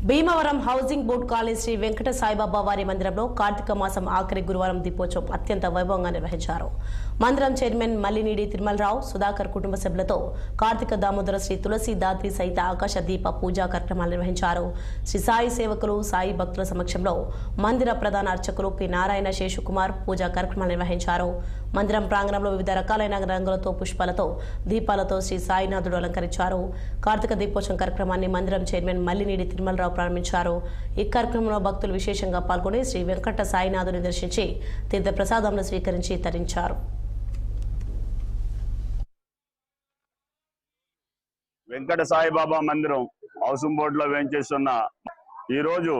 Bhimavaram housing board colony Sri Venkata Saibaba వారి మందిరంలో కార్తీక మాసం ఆఖరి గురువారం దీపోత్సవం అత్యంత వైభవంగా నిర్వహించారు. మందిరం చైర్మన్ మల్లినీడి తిరుమలరావు సుధాకర్ కుటుంబ సభ్యులతో కార్తీక దామోదర శ్రీ తులసి దాత్రి సహిత ఆకాశ దీప పూజా కార్యక్రమాలు నిర్వహించారు. శ్రీ సాయి సేవకులు సాయి భక్తుల సమక్షంలో మందిర ప్రధాన అర్చకులు పి నారాయణ శేషుకుమార్ పూజా కార్యక్రమాలు నిర్వహించారు. మందిరం ప్రాంగణంలో వివిధ రకాలైన రంగులతో పుష్పాలతో దీపాలతో శ్రీ సాయినాథుడు అలంకరించారు. కార్తీక దీపోత్సవం కార్యక్రమాన్ని మందిరం చైర్మన్ మల్లినీడి తిరుమలరావు ప్రారంభించారు. ఈ కార్యక్రమంలో భక్తులు విశేషంగా పాల్గొని శ్రీ వెంకట సాయినాథుని దర్శించి తీర్థ ప్రసాదంలో స్వీకరించి తరించారు. వెంకట సాయిబాబా మందిరం హౌసింగ్ బోర్డులో వేంచేస్తున్న ఈరోజు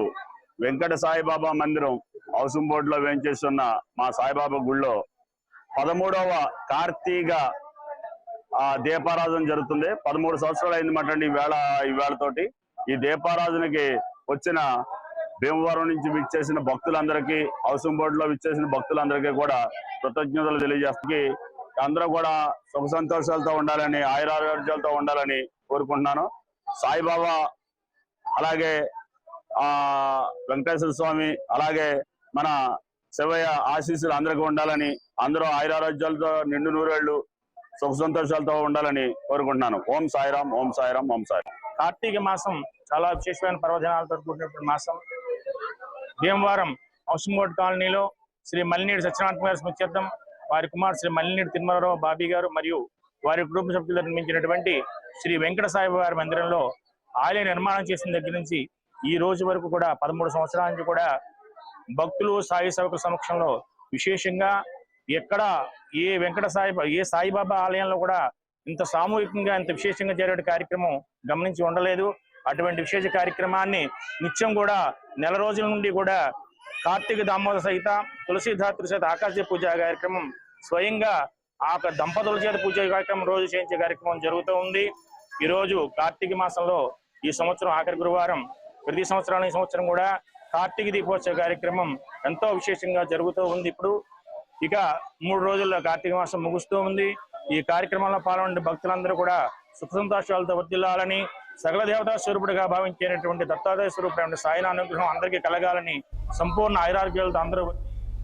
వెంకట సాయిబాబా మందిరం హౌసింగ్ బోర్డులో వేంచేస్తున్న మా సాయిబాబా గుళ్ళో 13వ కార్తీక దీపారాధన జరుగుతుంది. 13 సంవత్సరాలు అయింది మాటండి ఈవేళతోటి. ఈ దీపారాధనకి వచ్చిన భీమవరం నుంచి విచ్చేసిన భక్తులందరికీ, హౌసింగ్ బోర్డులో విచ్చేసిన భక్తులందరికీ కూడా కృతజ్ఞతలు తెలియజేస్తూ అందరూ కూడా సుఖ సంతోషాలతో ఉండాలని, ఆయురారోగ్యాలతో ఉండాలని కోరుకుంటున్నాను. సాయిబాబా అలాగే వెంకటేశ్వర స్వామి అలాగే మన శివయ్య ఆశీస్సులు అందరికీ ఉండాలని, అందరూ ఆయురారోగ్యాలతో నిండు నూరేళ్లు సుఖ సంతోషాలతో ఉండాలని కోరుకుంటున్నాను. ఓం సాయిరాం, ఓం సాయిరాం, ఓం సాయిరాం. కార్తీక మాసం చాలా విశేషమైన పర్వదినాలతో కూడినటువంటి మాసం. భీమవరం హౌసింగ్ బోర్డు కాలనీలో శ్రీ మల్లినీడి సత్యనారాయణ గారి స్మృత్యర్థం వారి కుమార్ శ్రీ మల్లినీడి తిరుమలరావు బాబీ గారు మరియు వారి కుటుంబ సభ్యులు నిర్మించినటువంటి శ్రీ వెంకట సాయిబాబా వారి మందిరంలో ఆలయ నిర్మాణం చేసిన దగ్గర నుంచి ఈ రోజు వరకు కూడా 13 సంవత్సరాల నుంచి కూడా భక్తులు సాయి సేవకుల సమక్షంలో విశేషంగా ఎక్కడ ఏ సాయిబాబా ఆలయంలో కూడా ఇంత సామూహికంగా ఇంత విశేషంగా జరిగే కార్యక్రమం గమనించి ఉండలేదు. అటువంటి విశేష కార్యక్రమాన్ని నిత్యం కూడా నెల రోజుల నుండి కూడా కార్తీక దామోదర సహిత తులసీధాత్రి సహిత ఆకాశ పూజ కార్యక్రమం స్వయంగా ఆ దంపతుల చేత పూజ కార్యక్రమం రోజు చేయించే కార్యక్రమం జరుగుతూ ఉంది. ఈ రోజు కార్తీక మాసంలో ఈ సంవత్సరం ఆఖరి గురువారం, ప్రతి సంవత్సరం ఈ సంవత్సరం కూడా కార్తీక దీపోత్సవ కార్యక్రమం ఎంతో విశేషంగా జరుగుతూ ఉంది. ఇప్పుడు ఇక 3 రోజుల్లో కార్తీక మాసం ముగుస్తూ ఉంది. ఈ కార్యక్రమంలో పాల్గొనే భక్తులందరూ కూడా సుఖ సంతోషాలతో వర్ధిల్లాలని, సకల దేవతా స్వరూపుడిగా భావించేటటువంటి దత్తాత్రేయ స్వరూపుడు సాయినాథ్ అనుగ్రహం అందరికీ కలగాలని, సంపూర్ణ ఆయురారోగ్యాలతో అందరూ